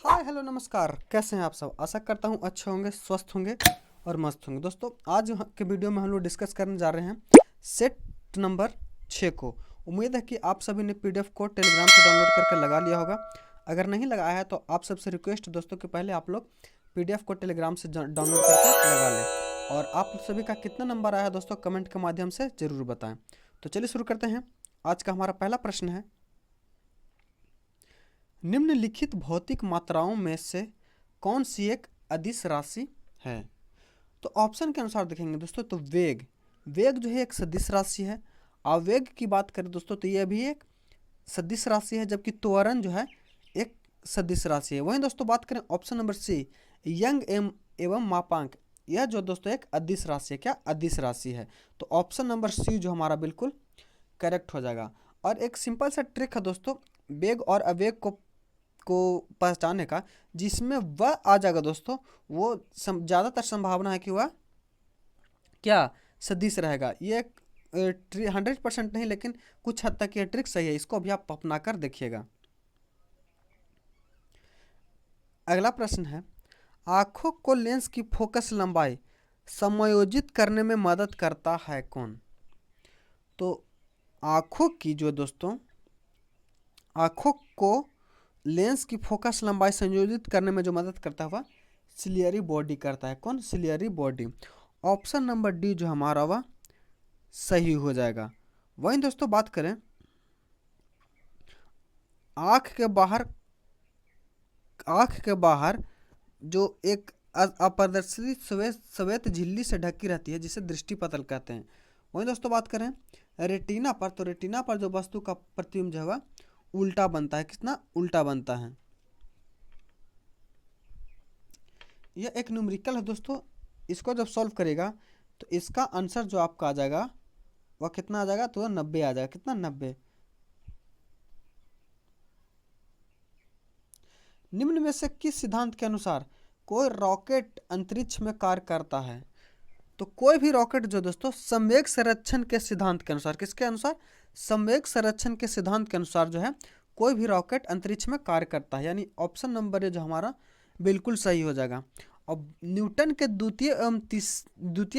Hi hello नमस्कार, कैसे हैं आप सब। आशा करता हूँ अच्छे होंगे, स्वस्थ होंगे और मस्त होंगे। दोस्तों आज के वीडियो में हम लोग डिस्कस करने जा रहे हैं सेट नंबर 6 को। उम्मीद है कि आप सभी ने पीडीएफ को टेलीग्राम से डाउनलोड करके लगा लिया होगा। अगर नहीं लगाया है तो आप सबसे रिक्वेस्ट दोस्तों कि पहले आप लोग पीडीएफ को टेलीग्राम से डाउनलोड करके लगा लें। और आप सभी का कितना नंबर आया है दोस्तों कमेंट के माध्यम से ज़रूर बताएँ। तो चलिए शुरू करते हैं। आज का हमारा पहला प्रश्न है, निम्नलिखित भौतिक मात्राओं में से कौन सी एक अदिश राशि है। तो ऑप्शन के अनुसार देखेंगे दोस्तों तो वेग वेग जो है एक सदिश राशि है। आवेग की बात करें दोस्तों तो यह भी एक सदिश राशि है, जबकि त्वरण जो है एक सदिश राशि है। वहीं दोस्तों बात करें ऑप्शन नंबर सी, यंग एवं मापांक, यह जो दोस्तों एक अदिश राशि है। क्या अदिश राशि है? तो ऑप्शन नंबर सी जो हमारा बिल्कुल करेक्ट हो जाएगा। और एक सिंपल सा ट्रिक है दोस्तों वेग और अवेग को पहचानने का, जिसमें वह आ जाएगा दोस्तों वो ज़्यादातर संभावना है कि वह क्या सदिश रहेगा। ये 100% नहीं, लेकिन कुछ हद तक ये ट्रिक सही है। इसको भी आप अपना कर देखिएगा। अगला प्रश्न है, आँखों को लेंस की फोकस लंबाई समायोजित करने में मदद करता है कौन। तो आँखों की जो दोस्तों आँखों को लेंस की फोकस लंबाई संयोजित करने में जो मदद करता है वह सिलियरी बॉडी करता है। कौन? Ciliary body. Option number D जो हमारा वह सही हो जाएगा। वहीं दोस्तों बात करें आँख के बाहर जो एक अपारदर्शी श्वेत झिल्ली से ढकी रहती है जिसे दृष्टिपटल कहते हैं। वहीं दोस्तों बात करें रेटिना पर, तो रेटिना पर जो वस्तु का प्रतिबिंब जो है उल्टा बनता है। कितना उल्टा बनता है? यह एक न्यूमेरिकल है दोस्तों। इसको जब सॉल्व करेगा तो इसका आंसर जो आपका आ जाएगा वह कितना आ जाएगा? तो 90 आ जाएगा। कितना? 90। निम्न में से किस सिद्धांत के अनुसार कोई रॉकेट अंतरिक्ष में कार्य करता है। तो कोई भी रॉकेट जो दोस्तों संवेग संरक्षण के सिद्धांत के अनुसार, किसके अनुसार? संवेग संरक्षण के सिद्धांत के अनुसार जो है कोई भी रॉकेट अंतरिक्ष में कार्य करता है। यानी ऑप्शन नंबर ए जो हमारा बिल्कुल सही हो जाएगा। अब न्यूटन के द्वितीय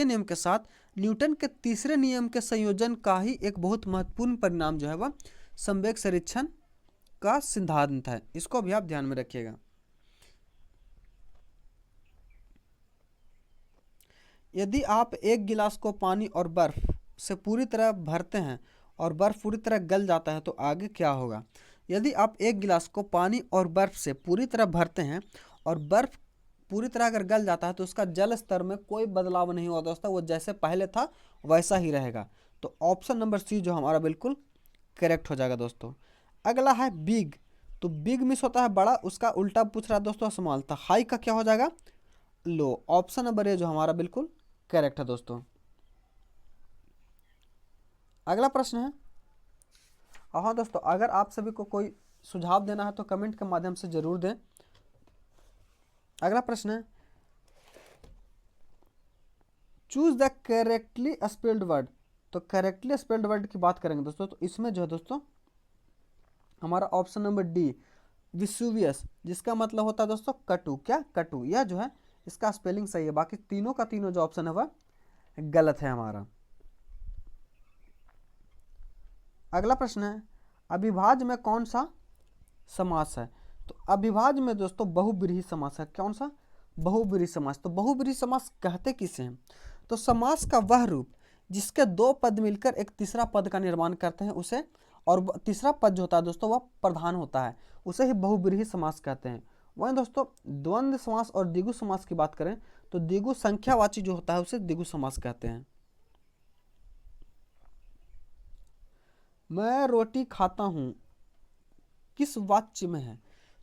नियम के साथ न्यूटन के तीसरे नियम के संयोजन का ही एक बहुत महत्वपूर्ण परिणाम जो है वह संवेग संरक्षण का सिद्धांत है। इसको भी आप ध्यान में रखिएगा। यदि आप एक गिलास को पानी और बर्फ से पूरी तरह भरते हैं और बर्फ पूरी तरह गल जाता है तो आगे क्या होगा। यदि आप एक गिलास को पानी और बर्फ से पूरी तरह भरते हैं और बर्फ पूरी तरह अगर गल जाता है तो उसका जल स्तर में कोई बदलाव नहीं होगा दोस्तों, वो जैसे पहले था वैसा ही रहेगा। तो ऑप्शन नंबर सी जो हमारा बिल्कुल करेक्ट हो जाएगा दोस्तों। अगला है बिग। तो बिग मिस होता है बड़ा, उसका उल्टा पूछ रहा है दोस्तों स्मॉल। था हाई का क्या हो जाएगा? लो। ऑप्शन नंबर ए जो हमारा बिल्कुल करेक्ट है दोस्तों। अगला प्रश्न है, हाँ दोस्तों अगर आप सभी को कोई सुझाव देना है तो कमेंट के माध्यम से जरूर दें। अगला प्रश्न है, choose the correctly spelled word. तो करेक्टली स्पेल्ड वर्ड की बात करेंगे दोस्तों तो इसमें जो है दोस्तों हमारा ऑप्शन नंबर डी विसुवियस, जिसका मतलब होता है दोस्तों कटु। क्या? कटु। यह जो है इसका स्पेलिंग सही है। बाकी तीनों का तीनों जो ऑप्शन है वह गलत है हमारा। अगला प्रश्न है, अविभाज्य में कौन सा समास है। तो अविभाज्य में दोस्तों बहुब्रीहि समास है। कौन सा? बहुब्रीहि समास। तो बहुब्रीहि समास कहते किसे हैं? तो समास का वह रूप जिसके दो पद मिलकर एक तीसरा पद का निर्माण करते हैं उसे, और तीसरा पद जो होता है दोस्तों वह प्रधान होता है, उसे ही बहुब्रीहि समास कहते हैं। वहीं दोस्तों द्वंद्व समास और द्विगु समास की बात करें तो द्विगु संख्यावाची जो होता है उसे द्विगु समास कहते हैं। मैं रोटी खाता हूँ किस वाच्य में है।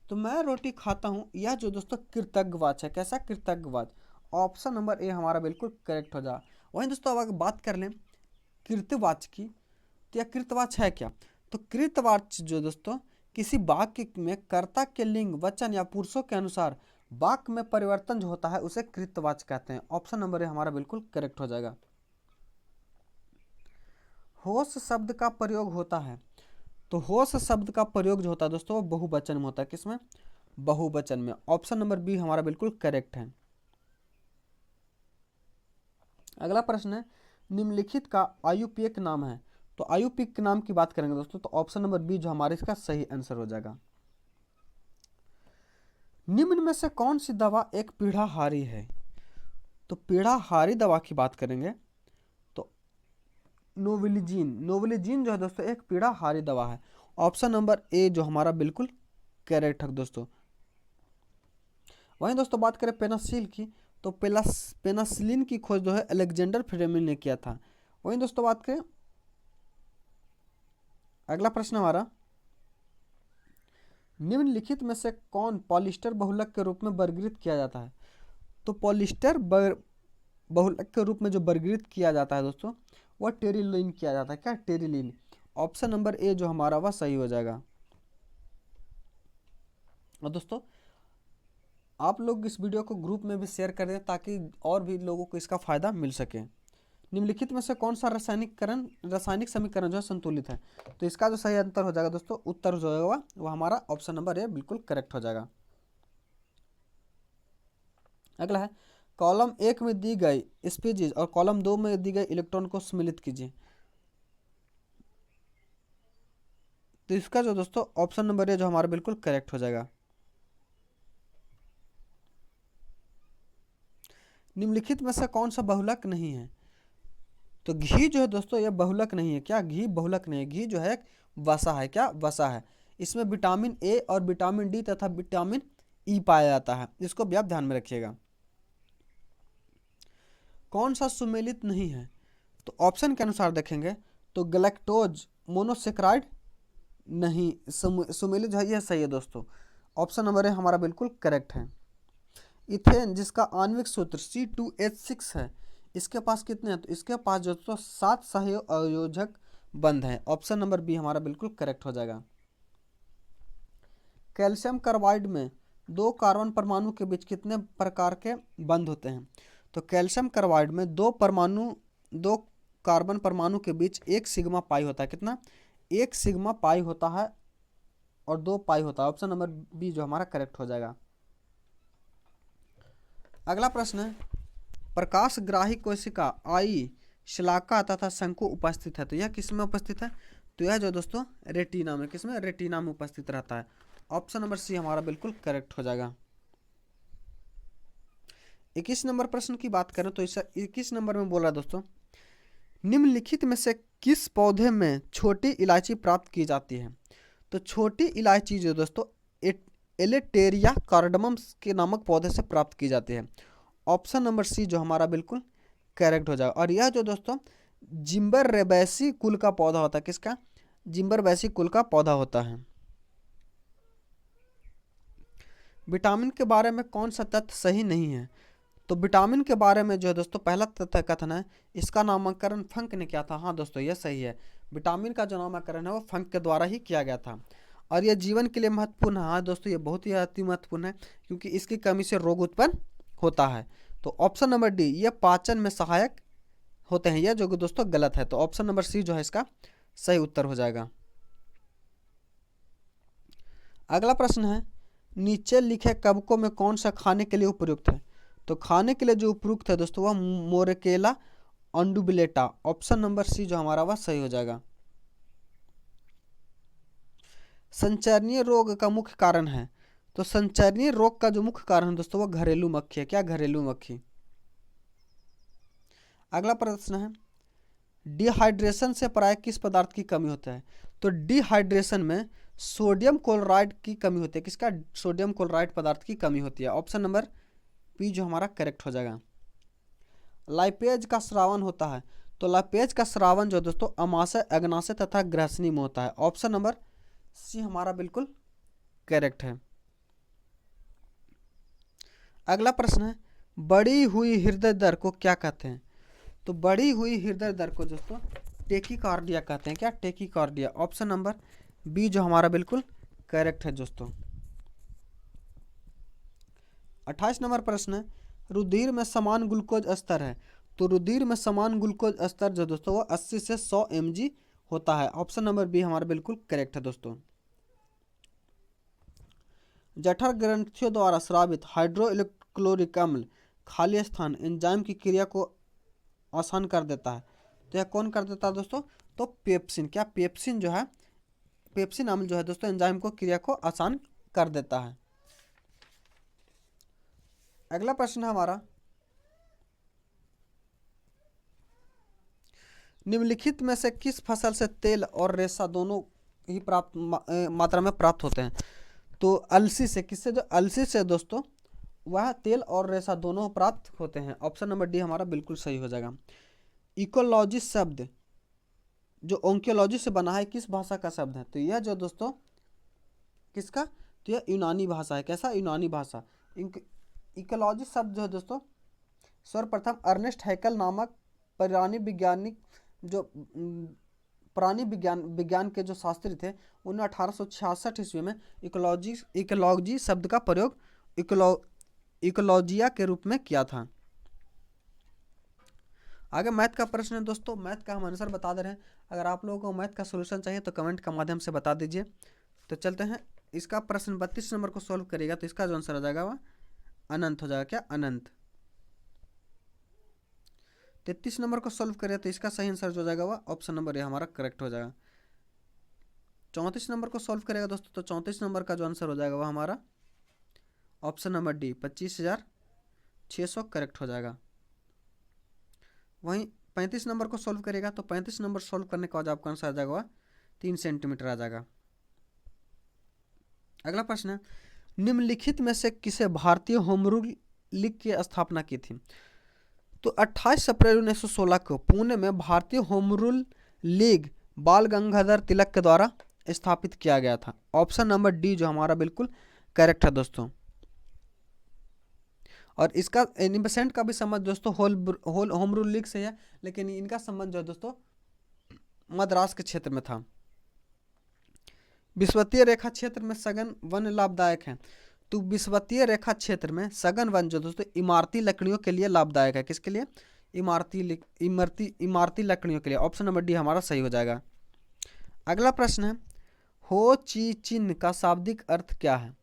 तो मैं रोटी खाता हूँ यह जो दोस्तों कृतज्ञवाच्य है। कैसा? कृतज्ञवाच्य। ऑप्शन नंबर ए हमारा बिल्कुल करेक्ट हो जाए। वहीं दोस्तों अब अगर बात कर लें कृतवाच्य की, तो यह कृतवाच्य है क्या? तो कृतवाच्य जो दोस्तों किसी वाक्य में कर्ता के लिंग, वचन या पुरुषों के अनुसार वाक्य में परिवर्तन जो होता है उसे कृतवाच्य कहते हैं। ऑप्शन नंबर ए हमारा बिल्कुल करेक्ट हो जाएगा। होश शब्द का प्रयोग होता है। तो होश शब्द का प्रयोग जो होता है दोस्तों वो बहुवचन में होता है। किसमें? बहुवचन में। ऑप्शन नंबर बी हमारा बिल्कुल करेक्ट है। अगला प्रश्न है, निम्नलिखित का आयुर्वेदिक नाम है। तो आयुर्वेदिक नाम की बात करेंगे दोस्तों तो ऑप्शन नंबर बी जो हमारे इसका सही आंसर हो जाएगा। निम्न में से कौन सी दवा एक पीड़ाहारी है। तो पीड़ाहारी दवा की बात करेंगे तो नोवेलिजीन जो है दोस्तों एक पीड़ाहारी दवा है। ऑप्शन नंबर ए जो हमारा बिल्कुल करेक्ट है दोस्तों। वहीं दोस्तों बात करें पेनासिल की तो पेनासिलिन की खोज जो है अलेक्जेंडर फ्लेमिंग ने किया था। वहीं दोस्तों बात करें अगला प्रश्न हमारा, निम्नलिखित में से कौन पॉलिस्टर बहुलक के रूप में वर्गीकृत किया जाता है। तो पॉलिस्टर बहुलक के रूप में जो वर्गीकृत किया जाता है दोस्तों वह टेरिलीन किया जाता है। क्या, टेरिलीन। ऑप्शन नंबर ए जो हमारा वह सही हो जाएगा। और दोस्तों आप लोग इस वीडियो को ग्रुप में भी शेयर कर दें ताकि और भी लोगों को इसका फायदा मिल सके। निम्नलिखित में से कौन सा रासायनिक समीकरण जो है संतुलित है। तो इसका जो सही उत्तर हो जाएगा दोस्तों, उत्तर जो होगा वो हमारा ऑप्शन नंबर ए बिल्कुल करेक्ट हो जाएगा। अगला है, कॉलम 1 में दी गई स्पीशीज और कॉलम 2 में दी गई इलेक्ट्रॉन को सम्मिलित कीजिए। तो इसका जो दोस्तों ऑप्शन नंबर ए जो हमारा बिल्कुल करेक्ट हो जाएगा। निम्नलिखित में से कौन सा बहुलक नहीं है। तो घी जो है दोस्तों यह बहुलक नहीं है। क्या, घी बहुलक नहीं है। घी जो है एक वसा है। क्या, वसा है। इसमें विटामिन ए और विटामिन डी तथा विटामिन ई पाया जाता है। इसको भी आप ध्यान में रखिएगा। कौन सा सुमेलित नहीं है। तो ऑप्शन के अनुसार देखेंगे तो गैलेक्टोज मोनोसेक्राइड नहीं, सुमेलित जो है यह सही है दोस्तों। ऑप्शन नंबर ए हमारा बिल्कुल करेक्ट है। इथेन जिसका आणविक सूत्र C2H6 है, इसके पास कितने हैं। तो इसके पास जो तो 7 सहसंयोजक बंध हैं। ऑप्शन नंबर बी हमारा बिल्कुल करेक्ट हो जाएगा। कैल्शियम कार्बाइड में 2 कार्बन परमाणु के बीच कितने प्रकार के बंध होते हैं। तो कैल्शियम कार्बाइड में 2 कार्बन परमाणु के बीच 1 सिग्मा पाई होता है। कितना, 1 सिग्मा पाई होता है और 2 पाई होता है। ऑप्शन नंबर बी जो हमारा करेक्ट हो जाएगा। अगला प्रश्न है, प्रकाशग्राही कोशिका आई शलाका तथा शंकु उपस्थित है। तो यह किस में उपस्थित है। तो यह जो दोस्तों रेटिना में, किसमें, रेटिना में उपस्थित रहता है। ऑप्शन नंबर सी हमारा बिल्कुल करेक्ट हो जाएगा। 21 नंबर प्रश्न की बात करें तो इस 21 नंबर में बोला दोस्तों, निम्नलिखित में से किस पौधे में छोटी इलायची प्राप्त की जाती है। तो छोटी इलायची जो दोस्तों एलेटेरिया कार्डमम के नामक पौधे से प्राप्त की जाती है। ऑप्शन नंबर सी जो हमारा बिल्कुल करेक्ट हो जाएगा। और यह जो दोस्तों जिम्बरबैसी कुल का पौधा होता है। किसका, जिम्बरबैसी कुल का पौधा होता है। विटामिन के बारे में कौन सा तथ्य सही नहीं है। तो विटामिन के बारे में जो है दोस्तों पहला तथ्य कथन है इसका नामकरण फंक ने किया था। हाँ दोस्तों यह सही है। विटामिन का जो नामकरण है वो फंक के द्वारा ही किया गया था। और यह जीवन के लिए महत्वपूर्ण है। हाँ दोस्तों ये बहुत ही अति महत्वपूर्ण है क्योंकि इसकी कमी से रोग उत्पन्न होता है। तो ऑप्शन नंबर डी, ये पाचन में सहायक होते हैं। यह जो दोस्तों गलत है। तो ऑप्शन नंबर सी जो है इसका सही उत्तर हो जाएगा। अगला प्रश्न है, नीचे लिखे कवकों में कौन सा खाने के लिए उपयुक्त है। तो खाने के लिए जो उपयुक्त है दोस्तों वह मोरेकेला अंडुबिलेटा। ऑप्शन नंबर सी जो हमारा वह सही हो जाएगा। संचरणीय रोग का मुख्य कारण है। तो संचरणीय रोग का जो मुख्य कारण है दोस्तों वह घरेलू मक्खी है। क्या, घरेलू मक्खी। अगला प्रश्न है, डिहाइड्रेशन से प्राय किस पदार्थ की कमी होता है। तो डिहाइड्रेशन में सोडियम क्लोराइड की कमी होती है। किसका, सोडियम क्लोराइड पदार्थ की कमी होती है। ऑप्शन नंबर बी जो हमारा करेक्ट हो जाएगा। लाइपेज का स्रावन होता है। तो लाइपेज का स्रावन जो दोस्तों अमाशय, अग्नाशय तथा ग्रसनी में होता है। ऑप्शन नंबर सी हमारा बिल्कुल करेक्ट है। अगला प्रश्न है, बढ़ी हुई हृदय दर को क्या कहते हैं। तो बढ़ी हुई हृदय दर को दोस्तों टेकीकार्डिया कहते हैं। क्या, टेकीकार्डिया। ऑप्शन नंबर बी जो हमारा बिल्कुल करेक्ट है दोस्तों। 28 नंबर प्रश्न है, रुधिर में समान ग्लूकोज स्तर है। तो रुधिर में समान ग्लूकोज स्तर जो दोस्तों वो 80 से 100 mg होता है। ऑप्शन नंबर बी हमारा बिल्कुल करेक्ट है दोस्तों। जठर ग्रंथियों द्वारा स्रावित हाइड्रोक्लोरिक अम्ल खाली स्थान एंजाइम की क्रिया को आसान कर देता है। तो यह कौन कर देता है दोस्तों? तो पेप्सिन। क्या पेप्सिन जो है, पेप्सिन अम्ल जो है दोस्तों एंजाइम को क्रिया को आसान कर देता है। अगला प्रश्न है हमारा, निम्नलिखित में से किस फसल से तेल और रेशा दोनों ही प्राप्त मात्रा में प्राप्त होते हैं? तो अलसी से। किससे? जो अलसी से दोस्तों वह तेल और रेशा दोनों प्राप्त होते हैं। ऑप्शन नंबर डी हमारा बिल्कुल सही हो जाएगा। इकोलॉजी शब्द जो ओंकियोलॉजी से बना है किस भाषा का शब्द है? तो यह जो दोस्तों किसका? तो यह यूनानी भाषा है। कैसा? यूनानी भाषा। इकोलॉजी शब्द जो है दोस्तों सर्वप्रथम अर्नेस्ट हैकल नामक प्राणी वैज्ञानिक जो प्राणी विज्ञान के जो शास्त्री थे उन्होंने 1866 ईस्वी में इकोलॉजी शब्द का प्रयोग इकोलॉजिया के रूप में किया था। आगे मैथ का प्रश्न है दोस्तों। मैथ का हम आंसर बता दे रहे हैं। अगर आप लोगों को मैथ का सॉल्यूशन चाहिए तो कमेंट के माध्यम से बता दीजिए। तो चलते हैं, इसका प्रश्न 32 नंबर को सॉल्व करेगा तो इसका जो आंसर हो जाएगा वह अनंत हो जाएगा। क्या? अनंत। 33 नंबर को सॉल्व करें तो इसका सही आंसर जो हो जाएगा वह ऑप्शन नंबर ए हमारा करेक्ट हो जाएगा। 34 नंबर को सॉल्व करेगा दोस्तों तो 34 नंबर का जो आंसर हो जाएगा वह हमारा ऑप्शन नंबर डी 25,600 करेक्ट हो जाएगा। वहीं 35 नंबर को सॉल्व करेगा तो 35 नंबर सॉल्व करने के बाद आपका आंसर आ जाएगा वह 3 सेंटीमीटर आ जाएगा। अगला प्रश्न है, निम्नलिखित में से किसे भारतीय होम रूल लीग की स्थापना की थी? तो 28 अप्रैल 1916 को पुणे में भारतीय होम रूल लीग बाल गंगाधर तिलक के द्वारा स्थापित किया गया था। ऑप्शन नंबर डी जो हमारा बिल्कुल करेक्ट है दोस्तों। और इसका एनिबेसेंट का भी संबंध दोस्तों होम रूल लीग से है, लेकिन इनका संबंध जो है दोस्तों मद्रास के क्षेत्र में था। विषुवतीय रेखा क्षेत्र में सघन वन लाभदायक है। तो विषुवतीय रेखा क्षेत्र में सघन वन जो दोस्तों इमारती लकड़ियों के लिए लाभदायक है। किसके लिए? इमारती लकड़ियों के लिए। ऑप्शन नंबर डी हमारा सही हो जाएगा। अगला प्रश्न है, हो ची चिन्ह का शाब्दिक अर्थ क्या है?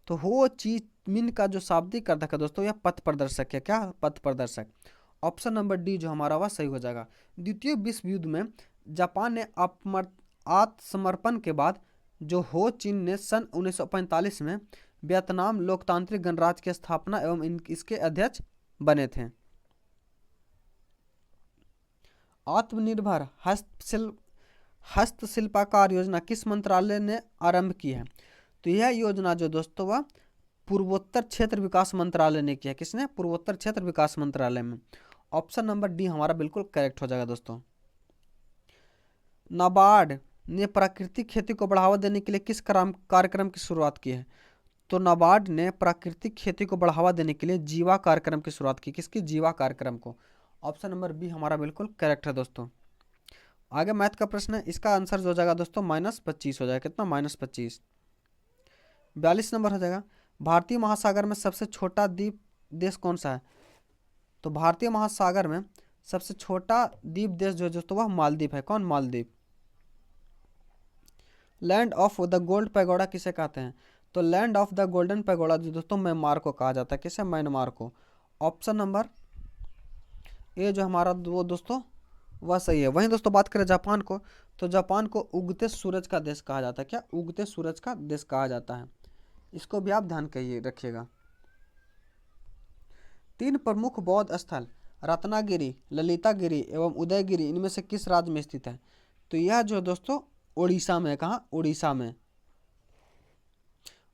तो हो ची मिन्ह का जो शाब्दिक अर्थ है दोस्तों यह पथ प्रदर्शक है। क्या? पथ प्रदर्शक। ऑप्शन नंबर डी जो हमारा वह सही हो जाएगा। द्वितीय विश्व युद्ध में जापान ने आत्मसमर्पण के बाद जो हो चिन्ह ने सन 1945 में वियतनाम लोकतांत्रिक गणराज्य की स्थापना एवं इसके अध्यक्ष बने थे। आत्मनिर्भर हस्तशिल्पाकार योजना किस मंत्रालय ने आरंभ की है? तो यह योजना जो दोस्तों वह पूर्वोत्तर क्षेत्र विकास मंत्रालय ने किया। किसने? पूर्वोत्तर क्षेत्र विकास मंत्रालय में। ऑप्शन नंबर डी हमारा बिल्कुल करेक्ट हो जाएगा दोस्तों। नाबार्ड ने प्राकृतिक खेती को बढ़ावा देने के लिए किस कार्यक्रम की शुरुआत की है? तो नाबार्ड ने प्राकृतिक खेती को बढ़ावा देने के लिए जीवा कार्यक्रम की शुरुआत की। किसकी? जीवा कार्यक्रम को। ऑप्शन नंबर बी हमारा बिल्कुल करेक्ट है दोस्तों। आगे मैथ का प्रश्न है, इसका आंसर जो हो जाएगा दोस्तों -25 हो जाएगा। कितना? -25। 42 नंबर हो जाएगा, भारतीय महासागर में सबसे छोटा द्वीप देश कौन सा है? तो भारतीय महासागर में सबसे छोटा द्वीप देश जो है दोस्तों वह मालदीव है। कौन? Maldives. Land of the gold pagoda किसे कहते हैं? तो land of the golden pagoda जो दोस्तों म्यांमार को कहा जाता है। किसे? म्यांमार को। ऑप्शन नंबर ए जो हमारा वो दोस्तों वह सही है। वहीं दोस्तों बात करें जापान को, तो जापान को उगते सूरज का देश कहा जाता है। क्या? उगते सूरज का देश कहा जाता है। इसको भी आप ध्यान कहिए रखिएगा। 3 प्रमुख बौद्ध स्थल रत्नागिरी, ललितागिरी एवं उदयगिरी इनमें से किस राज्य में स्थित है? तो यह जो दोस्तों उड़ीसा में। कहाँ? उड़ीसा में।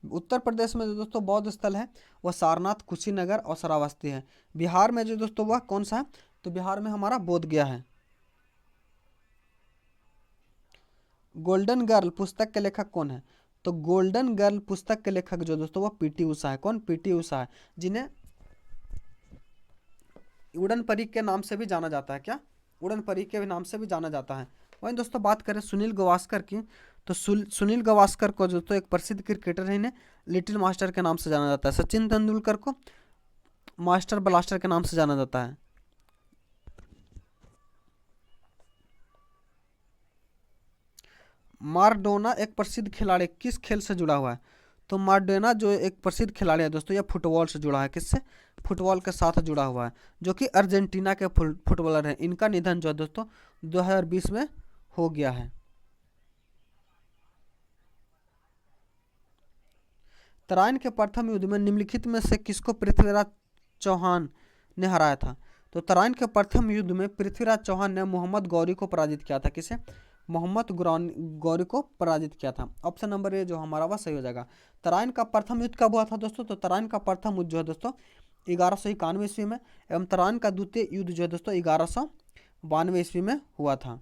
उत्तर प्रदेश में जो दोस्तों बौद्ध स्थल है वह सारनाथ, कुशीनगर और श्रावस्ती है। बिहार में जो दोस्तों वह कौन सा है? तो बिहार में हमारा बोध गया है। गोल्डन गर्ल पुस्तक के लेखक कौन है? तो गोल्डन गर्ल पुस्तक के लेखक जो दोस्तों वह पीटी उषा है। कौन? पीटी उषा है, जिन्हें उड़न परी के नाम से भी जाना जाता है। क्या? उड़न परी के नाम से भी जाना जाता है। वहीं दोस्तों बात करें सुनील गावस्कर की, तो सुनील गावस्कर को दोस्तों एक प्रसिद्ध क्रिकेटर है, इन्हें लिटिल मास्टर के नाम से जाना जाता है। सचिन तेंदुलकर को मास्टर ब्लास्टर के नाम से जाना जाता है। माराडोना एक प्रसिद्ध खिलाड़ी किस खेल से जुड़ा हुआ है? तो माराडोना जो एक प्रसिद्ध खिलाड़ी है दोस्तों, यह फुटबॉल से जुड़ा है। किससे? फुटबॉल के साथ जुड़ा हुआ है, जो कि अर्जेंटीना के फुटबॉलर हैं। इनका निधन जो है दोस्तों 2020 में हो गया है। तराइन के प्रथम युद्ध में निम्नलिखित में से किसको पृथ्वीराज चौहान ने हराया था? तो तराइन के प्रथम युद्ध में पृथ्वीराज चौहान ने मोहम्मद गौरी को पराजित किया था। किसे? मोहम्मद गौरी को पराजित किया था। ऑप्शन नंबर ए जो हमारा वह सही हो जाएगा। तराइन का प्रथम युद्ध कब हुआ था दोस्तों? तो तराइन का प्रथम युद्ध जो है दोस्तों 1191 ईस्वी में, एवं तराइन का द्वितीय युद्ध जो है दोस्तों 1192 ईस्वी में हुआ था।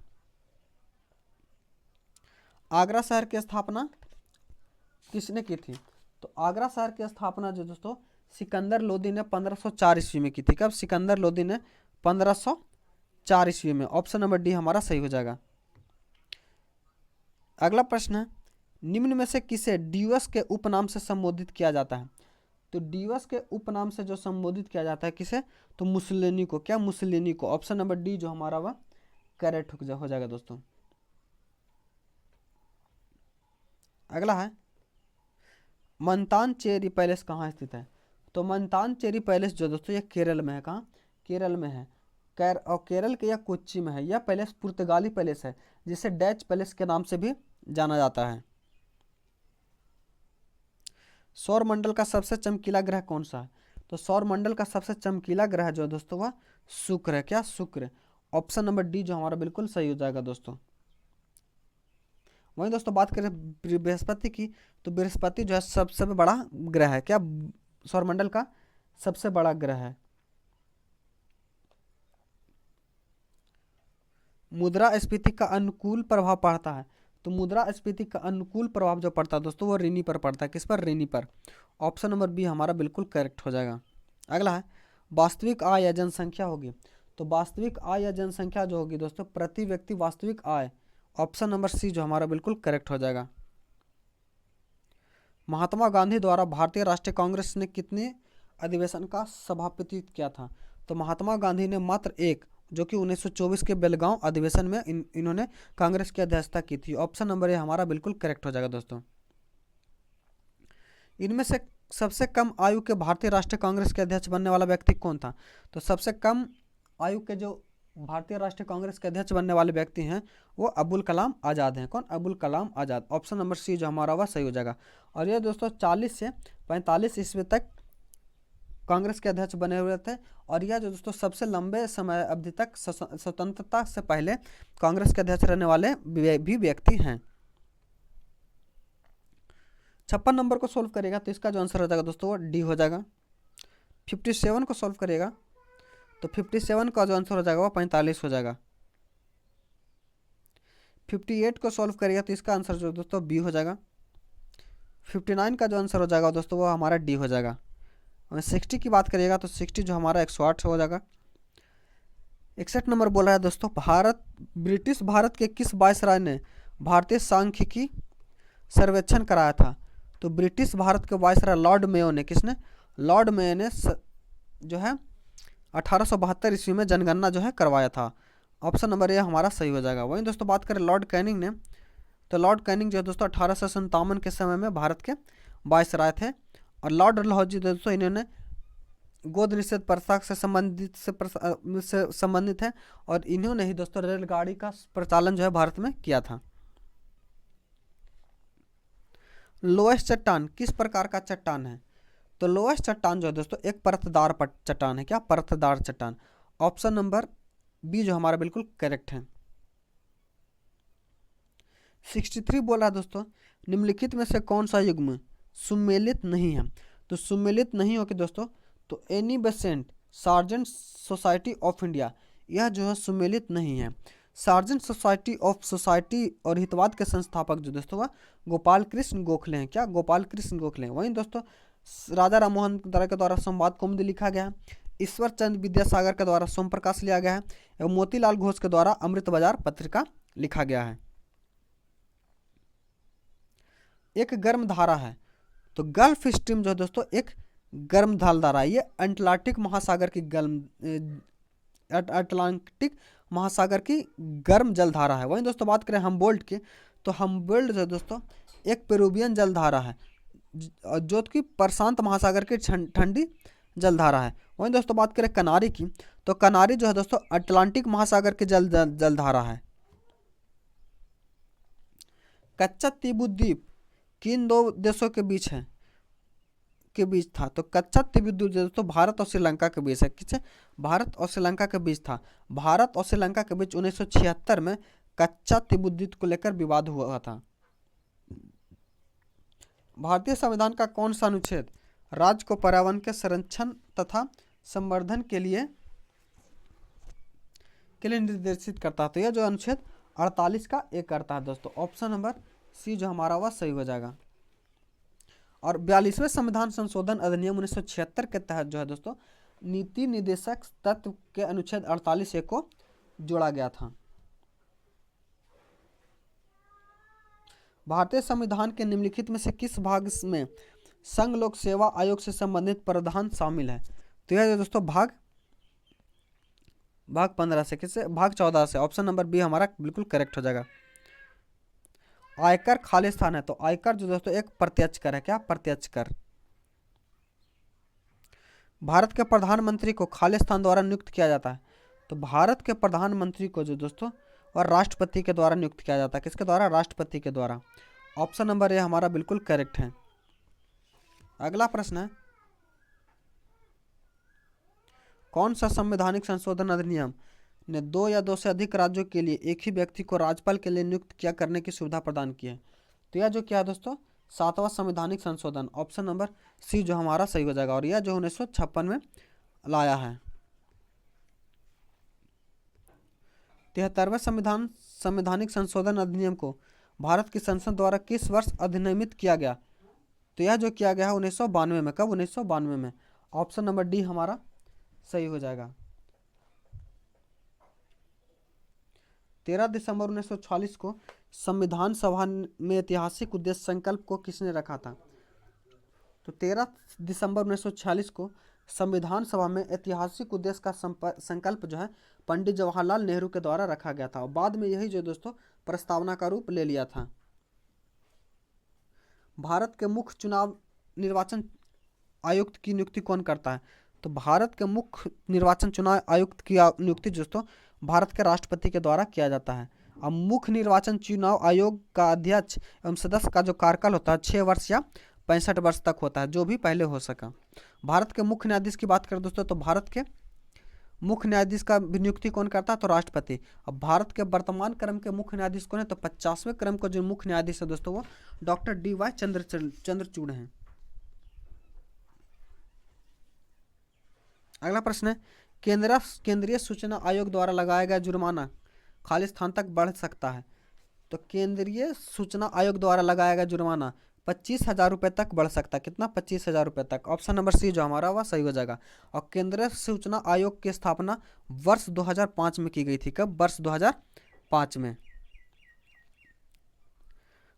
आगरा शहर की स्थापना किसने की थी? तो आगरा शहर की स्थापना जो दोस्तों सिकंदर लोदी ने 1504 ईस्वी में की थी। कब? सिकंदर लोदी ने 1504 ईस्वी में। ऑप्शन नंबर डी हमारा सही हो जाएगा। अगला प्रश्न है, निम्न में से किसे ड्यूस के उपनाम से संबोधित किया जाता है? तो ड्यूस के उपनाम से जो संबोधित किया जाता है किसे? तो मुसलिनी को। क्या? मुसलिनी को। ऑप्शन नंबर डी जो हमारा वह करेक्ट हो जाएगा दोस्तों। अगला है, मंतान चेरी पैलेस कहाँ स्थित है? तो मंतान चेरी पैलेस जो दोस्तों ये केरल में है। कहाँ? केरल में है। और केरल के या कोच्चि में है। यह पैलेस पुर्तगाली पैलेस है, जिसे डच पैलेस के नाम से भी जाना जाता है। सौर मंडल का सबसे चमकीला ग्रह कौन सा है? तो सौर मंडल का सबसे चमकीला ग्रह जो है दोस्तों वह शुक्र है। क्या? शुक्र। ऑप्शन नंबर डी जो हमारा बिल्कुल सही हो जाएगा दोस्तों। वहीं दोस्तों बात करें बृहस्पति की, तो बृहस्पति जो है सबसे बड़ा ग्रह है। क्या? सौरमंडल का सबसे बड़ा ग्रह है। मुद्रास्फीति का अनुकूल प्रभाव पड़ता है। तो मुद्रास्फीति का अनुकूल प्रभाव जो पड़ता है दोस्तों वो ऋणी पर पड़ता है। किस पर? ऋणी पर। ऑप्शन नंबर बी हमारा बिल्कुल करेक्ट हो जाएगा। अगला है, वास्तविक आय या जनसंख्या होगी। तो वास्तविक आय या जनसंख्या जो होगी दोस्तों प्रति व्यक्ति वास्तविक आय। ऑप्शन नंबर सी जो हमारा बिल्कुल करेक्ट हो जाएगा। महात्मा गांधी द्वारा भारतीय राष्ट्रीय कांग्रेस ने कितने अधिवेशन का सभापतित्व किया था? तो महात्मा गांधी ने मात्र एक, जो कि 1924 के बेलगांव अधिवेशन में इन्होंने कांग्रेस की अध्यक्षता की थी। ऑप्शन नंबर ए हमारा बिल्कुल करेक्ट हो जाएगा दोस्तों। इनमें से सबसे कम आयु के भारतीय राष्ट्रीय कांग्रेस के अध्यक्ष बनने वाला व्यक्ति कौन था? तो सबसे कम आयु के जो भारतीय राष्ट्रीय कांग्रेस के अध्यक्ष बनने वाले व्यक्ति हैं वो अबुल कलाम आज़ाद हैं। कौन? Abul Kalam Azad. Option number C जो हमारा वह सही हो जाएगा। और ये दोस्तों 40 से 45 ईस्वी तक कांग्रेस के अध्यक्ष बने हुए थे। और यह जो दोस्तों सबसे लंबे समय अवधि तक स्वतंत्रता से पहले कांग्रेस के अध्यक्ष रहने वाले भी व्यक्ति हैं। 56 नंबर को सोल्व करेगा तो इसका जो आंसर हो जाएगा दोस्तों वो डी हो जाएगा। 57 को सोल्व करेगा तो 57 का जो आंसर हो जाएगा वो 45 हो जाएगा। 58 को सॉल्व करेगा तो इसका आंसर जो दोस्तों बी हो जाएगा। 59 का जो आंसर हो जाएगा दोस्तों वो हमारा डी हो जाएगा। और 60 की बात करिएगा तो 60 जो हमारा 108 हो जाएगा। 61 नंबर बोल रहा है दोस्तों, ब्रिटिश भारत के किस वायसराय ने भारतीय सांख्यिकी सर्वेक्षण कराया था? तो ब्रिटिश भारत के वायसराय लॉर्ड मेयो ने, किसने? लॉर्ड मेयो ने जो है 1872 ईस्वी में जनगणना जो है करवाया था। ऑप्शन नंबर ए हमारा सही हो जाएगा। वहीं दोस्तों बात करें लॉर्ड कैनिंग ने, तो लॉर्ड कैनिंग जो है दोस्तों 1857 के समय में भारत के वायसराय थे। और लॉर्ड डलहौजी दोस्तों इन्होंने गोद निषेध प्रथा से संबंधित है और इन्होंने ही दोस्तों रेलगाड़ी का प्रचालन जो है भारत में किया था। लोएस चट्टान किस प्रकार का चट्टान है? तो लोएस चट्टान जो है दोस्तों एक परतदार चट्टान है। क्या? परतदार चट्टान। ऑप्शन नंबर बी जो हमारा बिल्कुल करेक्ट है। 63 बोला दोस्तों, निम्नलिखित में से कौन सा युग्म सुमेलित नहीं है? तो सुमेलित नहीं हो कि दोस्तों तो Annie Besant sergeant society of India, यह जो है सुमेलित नहीं है। सार्जेंट सोसाइटी ऑफ सोसाइटी और हितवाद के संस्थापक जो दोस्तों वह गोपाल कृष्ण गोखले हैं। क्या? गोपाल कृष्ण गोखले। वहीं दोस्तों राजा राम मोहन राय के द्वारा संवाद कौमुदी लिखा गया है। ईश्वर चंद्र विद्यासागर के द्वारा सोम प्रकाश लिया गया है एवं मोतीलाल घोष के द्वारा अमृत बाजार पत्रिका लिखा गया है। एक गर्म धारा है, तो गल्फ स्ट्रीम जो है दोस्तों एक गर्म धारा है। ये अटलांटिक महासागर की गर्म जलधारा है। वहीं दोस्तों बात करें हम्बोल्ट की, तो हम्बोल्ट जो है दोस्तों एक पेरुवियन जलधारा है जो कि प्रशांत महासागर की ठंडी जलधारा है। वहीं दोस्तों बात करें कनारी की, तो कनारी जो है दोस्तों अटलांटिक महासागर की जलधारा है। कच्चा तीबू द्वीप किन दो देशों के बीच था? तो कच्चा तीबू द्वीप दोस्तों भारत और श्रीलंका के बीच है। किससे? भारत और श्रीलंका के बीच था। भारत और श्रीलंका के बीच 1976 में कच्चा तीबू द्वीप को लेकर विवाद हुआ था। भारतीय संविधान का कौन सा अनुच्छेद राज्य को पर्यावरण के संरक्षण तथा संवर्धन के लिए निर्देशित करता है? तो यह जो अनुच्छेद 48 का एक करता है दोस्तों। ऑप्शन नंबर सी जो हमारा वह सही हो जाएगा। और 42वें संविधान संशोधन अधिनियम 1976 के तहत जो है दोस्तों नीति निर्देशक तत्व के अनुच्छेद 48 को जोड़ा गया था। भारतीय संविधान के निम्नलिखित में से किस भाग में संघ लोक सेवा आयोग से संबंधित प्रावधान शामिल है? तो यह दोस्तों भाग 15 से, किससे? भाग 14 से। ऑप्शन नंबर बी हमारा बिल्कुल करेक्ट हो जाएगा। आयकर खालिस्तान है, तो आयकर जो दोस्तों एक प्रत्यक्ष कर है। क्या? प्रत्यक्ष कर। भारत के प्रधानमंत्री को खालिस्तान द्वारा नियुक्त किया जाता है, तो भारत के प्रधानमंत्री को जो दोस्तों और राष्ट्रपति के द्वारा नियुक्त किया जाता है। किसके द्वारा? राष्ट्रपति के द्वारा। ऑप्शन नंबर ए हमारा बिल्कुल करेक्ट है। अगला प्रश्न है, कौन सा संवैधानिक संशोधन अधिनियम ने 2 या 2 से अधिक राज्यों के लिए एक ही व्यक्ति को राज्यपाल के लिए नियुक्त किया करने की सुविधा प्रदान की है? तो यह जो क्या है दोस्तों 7वां संवैधानिक संशोधन। ऑप्शन नंबर सी जो हमारा सही हो जाएगा। और यह जो 1956 में लाया है। 73वें संवैधानिक संशोधन अधिनियम को भारत की संसद द्वारा किस वर्ष अधिनियमित किया गया? तो यह जो किया गया है 1992 में। कब? 1992 में। ऑप्शन नंबर डी हमारा सही हो जाएगा। 13 दिसंबर 1946 को संविधान सभा में ऐतिहासिक उद्देश्य संकल्प को किसने रखा था? तो 13 दिसंबर 1946 को संविधान सभा में ऐतिहासिक उद्देश्य का संकल्प जो है पंडित जवाहरलाल नेहरू के द्वारा रखा गया था। और बाद में यही जो दोस्तों प्रस्तावना का रूप ले लिया था। भारत के मुख्य चुनाव निर्वाचन आयुक्त की नियुक्ति कौन करता है? तो भारत के मुख्य निर्वाचन चुनाव आयुक्त की नियुक्ति दोस्तों भारत के राष्ट्रपति के द्वारा किया जाता है। अब मुख्य निर्वाचन चुनाव आयोग का अध्यक्ष एवं सदस्य का जो कार्यकाल होता है 6 वर्ष या 65 वर्ष तक होता है, जो भी पहले हो सका। भारत के मुख्य न्यायाधीश की बात करें दोस्तों, तो भारत के मुख्य न्यायाधीश का नियुक्ति कौन करता है? तो राष्ट्रपति। अब भारत के वर्तमान क्रम के मुख्य न्यायाधीश कौन है? तो 50वें क्रम का जो मुख्य न्यायाधीश है दोस्तों वो डॉक्टर डी.वाई. चंद्रचूड़ हैं। अगला प्रश्न है, केंद्रीय सूचना आयोग द्वारा लगाया गया जुर्माना खालिस्तान तक बढ़ सकता है? तो केंद्रीय सूचना आयोग द्वारा लगाया गया जुर्माना 25,000 रुपये तक बढ़ सकता है। कितना? 25,000 रुपये तक। ऑप्शन नंबर सी जो हमारा वह सही हो जाएगा। और केंद्रीय सूचना आयोग की स्थापना वर्ष 2005 में की गई थी। कब? वर्ष 2005 में।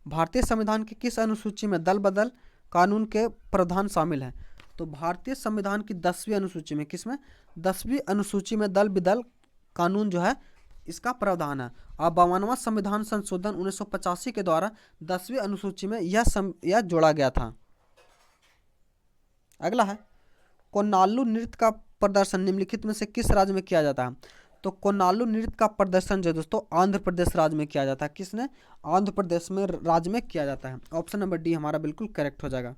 भारतीय संविधान की किस अनुसूची में दल बदल कानून के प्रावधान शामिल है? तो भारतीय संविधान की 10वीं अनुसूची में, किसमें? 10वीं अनुसूची में दल बदल कानून जो है इसका प्रावधान है। और 52वां संविधान संशोधन 1985 के द्वारा 10वीं अनुसूची में यह जोड़ा गया था। अगला है, कोन्नालू नृत्य का प्रदर्शन निम्नलिखित में से किस राज्य में किया जाता है? तो कोन्नालू नृत्य का प्रदर्शन जो दोस्तों आंध्र प्रदेश राज्य में किया जाता है। किसने? आंध्र प्रदेश में राज्य में किया जाता है। ऑप्शन नंबर डी हमारा बिल्कुल करेक्ट हो जाएगा।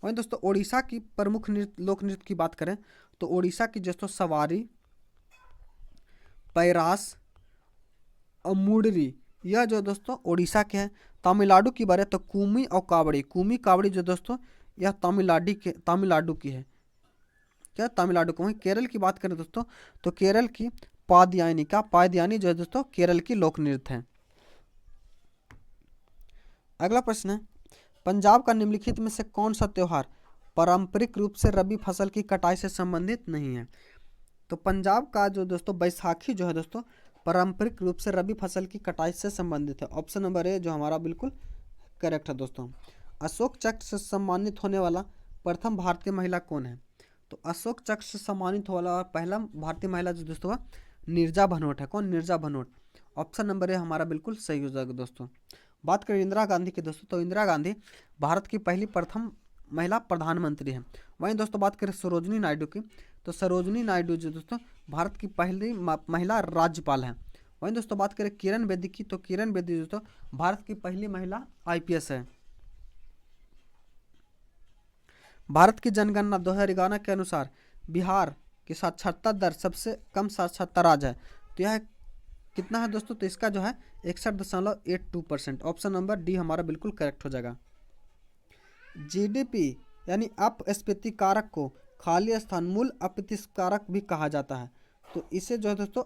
वहीं दोस्तों ओडिशा की प्रमुख लोक नृत्य की बात करें तो ओडिशा की दोस्तों सवारी, पैरास और मुडरी, यह जो दोस्तों ओडिशा के हैं। तमिलनाडु की बात है तो कुमी और कावड़ी, कुमी कावड़ी जो दोस्तों यह तमिलनाडु की है। क्या? तमिलनाडु को। वहीं केरल की बात करें दोस्तों तो केरल की पादयानी जो है दोस्तों केरल की लोक नृत्य है। अगला प्रश्न है, पंजाब का निम्नलिखित में से कौन सा त्योहार पारंपरिक रूप से रबी फसल की कटाई से संबंधित नहीं है? तो पंजाब का जो दोस्तों बैसाखी जो है दोस्तों पारंपरिक रूप से रबी फसल की कटाई से संबंधित है। ऑप्शन नंबर ए जो हमारा बिल्कुल करेक्ट है दोस्तों। अशोक चक्र से सम्मानित होने वाला प्रथम भारतीय महिला कौन है? तो अशोक चक्र से सम्मानित वाला पहला भारतीय महिला जो दोस्तों नीरजा भनोट है। कौन? Neerja Bhanot. Option number A हमारा बिल्कुल सही हो जाएगा दोस्तों। बात करें इंदिरा गांधी की दोस्तों, तो इंदिरा गांधी भारत की पहली प्रथम महिला प्रधानमंत्री हैं। वहीं दोस्तों बात करें सरोजिनी नायडू की, तो सरोजिनी नायडू जो दोस्तों भारत की पहली महिला राज्यपाल हैं। वहीं दोस्तों बात करें किरण बेदी की, तो किरण बेदी दोस्तों भारत की पहली महिला IPS है। भारत की जनगणना 2011 के अनुसार बिहार की साक्षरता दर सबसे कम साक्षरता राज्य है। तो यह कितना है दोस्तों, तो इसका जो है 61.82%। ऑप्शन नंबर डी हमारा बिल्कुल करेक्ट हो जाएगा। GDP यानी अपस्फीति कारक को खाली स्थान मूल अपस्फीति कारक भी कहा जाता है। तो इसे जो है दोस्तों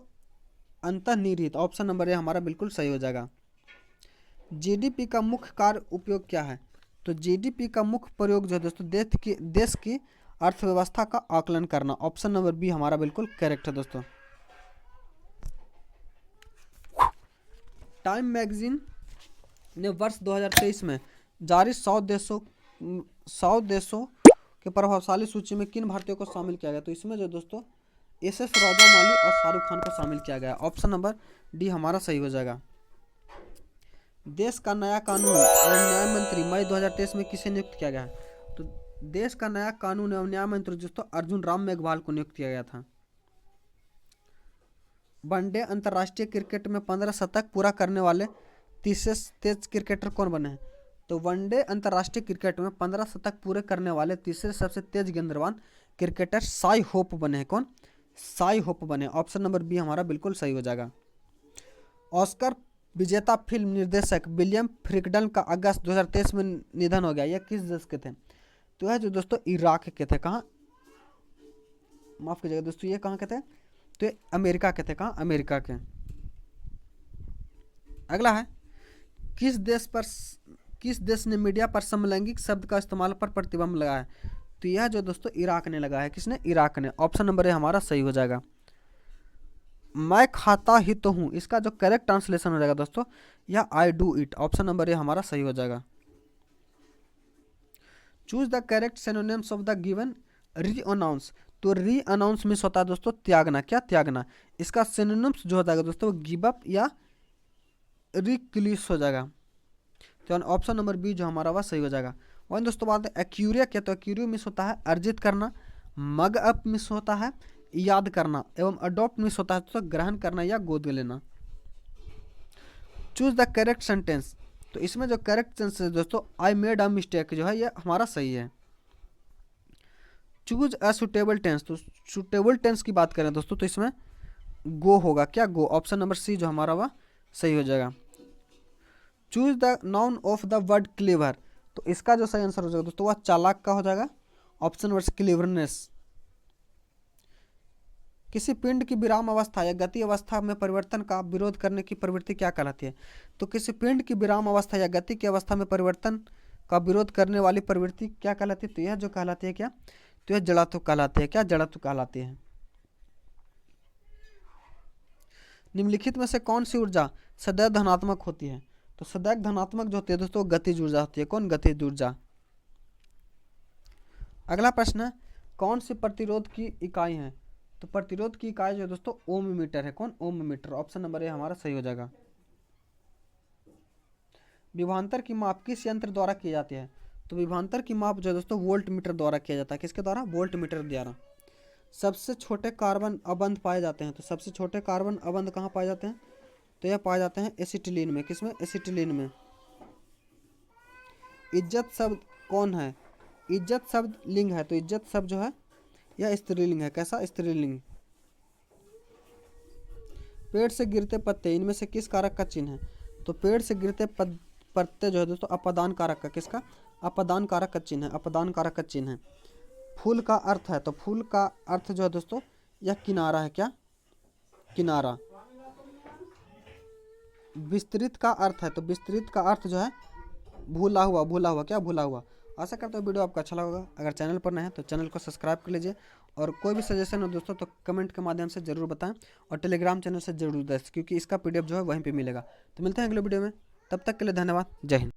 अंतर्निहित, ऑप्शन नंबर ए हमारा बिल्कुल सही हो जाएगा। GDP का मुख्य कार्य उपयोग क्या है, तो GDP का मुख्य प्रयोग जो है दोस्तों देश की अर्थव्यवस्था का आकलन करना। ऑप्शन नंबर बी हमारा बिल्कुल करेक्ट है दोस्तों। टाइम मैगजीन ने वर्ष 2023 में जारी 100 देशों के प्रभावशाली सूची में किन भारतीयों को शामिल किया गया, तो इसमें जो दोस्तों SS राजामौली और शाहरुख खान को शामिल किया गया। ऑप्शन नंबर डी हमारा सही हो जाएगा। देश का नया कानून और न्याय मंत्री मई 2023 में किसे नियुक्त किया गया है, तो देश का नया कानून एवं न्याय मंत्री दोस्तों अर्जुन राम मेघवाल को नियुक्त किया गया था। वनडे अंतर्राष्ट्रीय क्रिकेट में 15 शतक पूरा करने वाले तीसरे तेज क्रिकेटर कौन बने हैं, तो वनडे अंतर्राष्ट्रीय क्रिकेट में 15 शतक पूरे करने वाले तीसरे सबसे तेज गेंदबाज क्रिकेटर शाई होप बने हैं। कौन, शाई होप बने। ऑप्शन नंबर बी हमारा बिल्कुल सही हो जाएगा। ऑस्कर विजेता फिल्म निर्देशक विलियम फ्रिकडल का अगस्त 2023 में निधन हो गया। यह किस देश के थे, तो यह जो दोस्तों इराक के थे। कहाँ, माफ कीजिएगा दोस्तों, ये कहाँ के थे, तो ये अमेरिका के थे। कहाँ, अमेरिका के। अगला है किस देश ने मीडिया पर समलैंगिक शब्द का इस्तेमाल पर प्रतिबंध लगाया है, तो यह जो दोस्तों इराक ने लगाया है। किसने, इराक ने। ऑप्शन नंबर ए हमारा सही हो जाएगा। मैं खाता ही तो हूँ, इसका जो करेक्ट ट्रांसलेशन हो जाएगा दोस्तों यह I do it. Option number A हमारा सही हो जाएगा। Choose the correct synonyms of the given renounce, तो री-अनाउंस मीन्स होता है दोस्तों त्यागना। क्या, त्यागना। इसका सिनोनिम्स जो होता है दोस्तों गिव अप या रिक्लिस हो जाएगा। तो ऑप्शन नंबर बी जो हमारा वह सही हो जाएगा। वहीं दोस्तों बात है एक्यूरिया क्या, तो एक्यूरिया मिस होता है अर्जित करना, मग अप मिस होता है याद करना, एवं अडॉप्ट मिस होता है तो ग्रहण करना या गोद लेना। चूज द करेक्ट सेंटेंस, तो इसमें जो करेक्ट सेंटेंस है दोस्तों आई मेड अ मिस्टेक जो है ये हमारा सही है। चूज अ सुटेबल टेंस, तो सुटेबल टेंस की बात करें दोस्तों तो इसमें गो होगा। क्या, गो। ऑप्शन नंबर सी जो हमारा वह सही हो जाएगा। Choose the noun of the word clever, तो इसका जो सही आंसर हो जाएगा दोस्तों वह चालाक का हो जाएगा। Option number cleverness. किसी पिंड की विराम अवस्था या गति अवस्था में परिवर्तन का विरोध करने की प्रवृत्ति क्या कहलाती है, तो किसी पिंड की विराम अवस्था या गति की अवस्था में परिवर्तन का विरोध करने वाली प्रवृत्ति क्या कहलाती है, तो यह जो कहलाती है क्या, तो यह जड़त्व कहलाती है। क्या, जड़त्व कहलाती है। निम्नलिखित में से कौन सी ऊर्जा सदैव धनात्मक होती है, तो सदैव धनात्मक जो होती है दोस्तों गतिज ऊर्जा होती है। कौन, गतिज ऊर्जा। अगला प्रश्न है कौन सी प्रतिरोध की इकाई है, तो प्रतिरोध की इकाई जो है दोस्तों ओम मीटर है। कौन, ओम मीटर। ऑप्शन नंबर ए हमारा सही हो जाएगा। विभवांतर की माप किस यंत्र द्वारा की जाती है, तो विभवांतर की माप जो है दोस्तों वोल्ट मीटर द्वारा किया जाता है। किसके द्वारा, वोल्ट मीटर द्वारा। सबसे छोटे कार्बन अबंध पाए जाते हैं, तो सबसे छोटे कार्बन अबंध कहाँ पाए जाते हैं, तो यह पाए जाते हैं एसिटिलीन में। किसमें, एसिटिलीन में। इज्जत शब्द कौन है, इज्जत शब्द लिंग है, तो इज्जत शब्द जो है यह स्त्रीलिंग है। कैसा, स्त्रीलिंग। पेड़ से गिरते पत्ते इनमें से किस कारक का चिन्ह है, तो पेड़ से गिरते पत्ते जो है दोस्तों अपदान कारक का, किसका, अपदान कारक का चिन्ह है। अपदान कारक का चिन्ह है। फूल का अर्थ है, तो फूल का अर्थ जो है दोस्तों यह किनारा है। क्या, किनारा। विस्तृत का अर्थ है, तो विस्तृत का अर्थ जो है भूला हुआ। भूला हुआ। क्या, भूला हुआ। आशा करता हूँ वीडियो आपको अच्छा लगा। अगर चैनल पर नए हैं तो चैनल को सब्सक्राइब कर लीजिए, और कोई भी सजेशन हो दोस्तों तो कमेंट के माध्यम से जरूर बताएं, और टेलीग्राम चैनल से जरूर दें क्योंकि इसका PDF जो है वहीं पे मिलेगा। तो मिलते हैं अगले वीडियो में, तब तक के लिए धन्यवाद। जय हिंद।